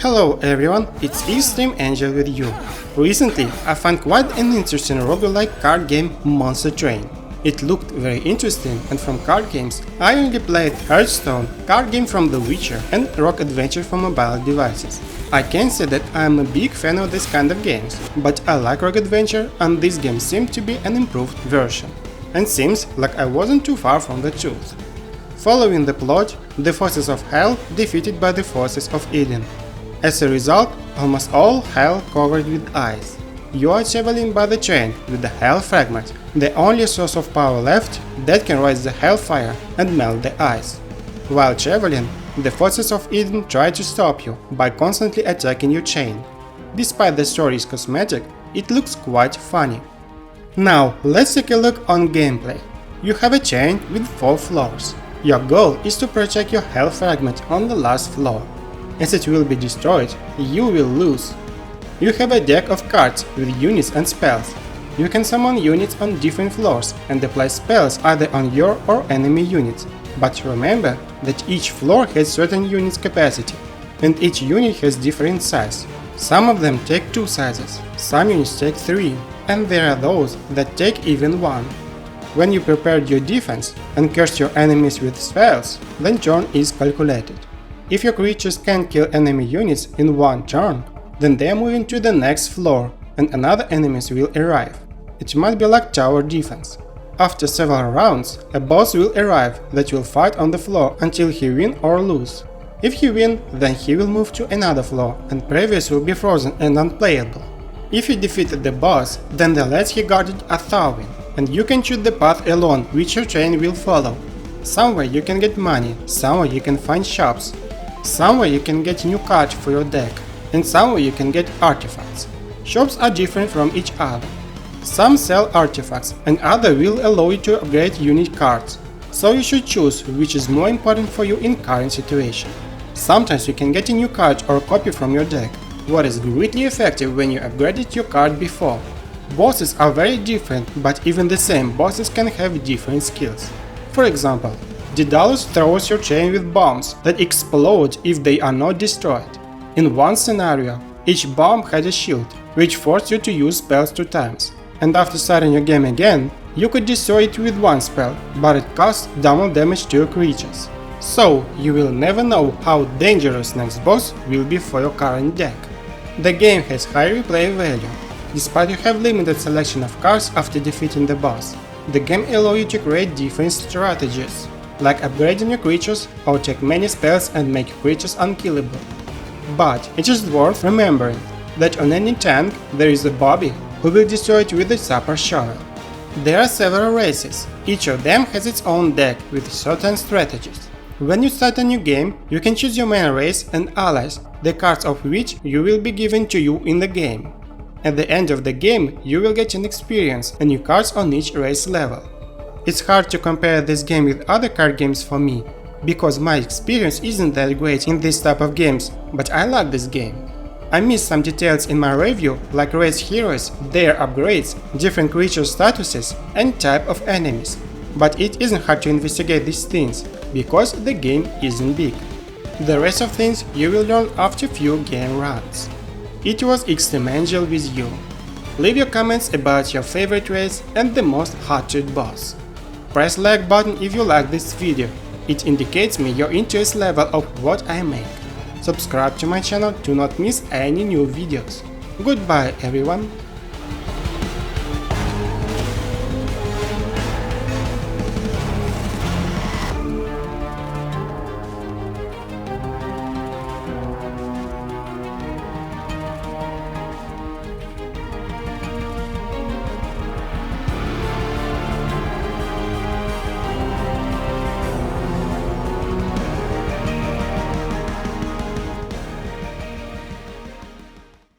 Hello everyone, it's Extreme Angel with you. Recently, I found quite an interesting roguelike card game, Monster Train. It looked very interesting, and from card games, I only played Hearthstone, card game from The Witcher, and Rogue Adventure for mobile devices. I can say that I am a big fan of this kind of games, but I like Rogue Adventure and this game seemed to be an improved version. And seems like I wasn't too far from the truth. Following the plot, the forces of Hell defeated by the forces of Eden. As a result, almost all Hell covered with ice. You are traveling by the train with the Hell fragment, the only source of power left that can rise the Hellfire and melt the ice. While traveling, the forces of Eden try to stop you by constantly attacking your chain. Despite the story is cosmetic, it looks quite funny. Now, let's take a look on gameplay. You have a chain with 4 floors. Your goal is to protect your Hell fragment on the last floor. As it will be destroyed, you will lose. You have a deck of cards with units and spells. You can summon units on different floors and apply spells either on your or enemy units. But remember that each floor has certain units capacity, and each unit has different size. Some of them take 2 sizes, some units take 3, and there are those that take even 1. When you prepared your defense and cursed your enemies with spells, then turn is calculated. If your creatures can kill enemy units in 1 turn, then they are moving to the next floor and another enemies will arrive. It might be like tower defense. After several rounds, a boss will arrive that will fight on the floor until he win or lose. If he win, then he will move to another floor and previous will be frozen and unplayable. If you defeated the boss, then the lands he guarded are thawing, and you can choose the path along which your train will follow. Somewhere you can get money, somewhere you can find shops, somewhere you can get new cards for your deck, and somewhere you can get artifacts. Shops are different from each other. Some sell artifacts and others will allow you to upgrade unit cards, so you should choose which is more important for you in current situation. Sometimes you can get a new card or copy from your deck, what is greatly effective when you upgraded your card before. Bosses are very different, but even the same bosses can have different skills. For example, Daedalus throws your chain with bombs that explode if they are not destroyed. In one scenario, each bomb had a shield, which forced you to use spells 2 times, and after starting your game again, you could destroy it with 1 spell, but it costs double damage to your creatures. So, you will never know how dangerous next boss will be for your current deck. The game has high replay value. Despite you have limited selection of cards after defeating the boss, the game allows you to create different strategies, like upgrading your creatures or take many spells and make your creatures unkillable. But it is worth remembering that on any tank there is a Bobby who will destroy it with a super shovel. There are several races, each of them has its own deck with certain strategies. When you start a new game, you can choose your main race and allies, the cards of which you will be given to you in the game. At the end of the game, you will get an experience and new cards on each race level. It's hard to compare this game with other card games for me, because my experience isn't that great in this type of games, but I like this game. I missed some details in my review, like race heroes, their upgrades, different creature statuses, and type of enemies. But it isn't hard to investigate these things, because the game isn't big. The rest of things you will learn after few game runs. It was Extreme Angel with you. Leave your comments about your favorite race and the most hated boss. Press like button if you like this video. It indicates me your interest level of what I make. Subscribe to my channel to not miss any new videos. Goodbye everyone.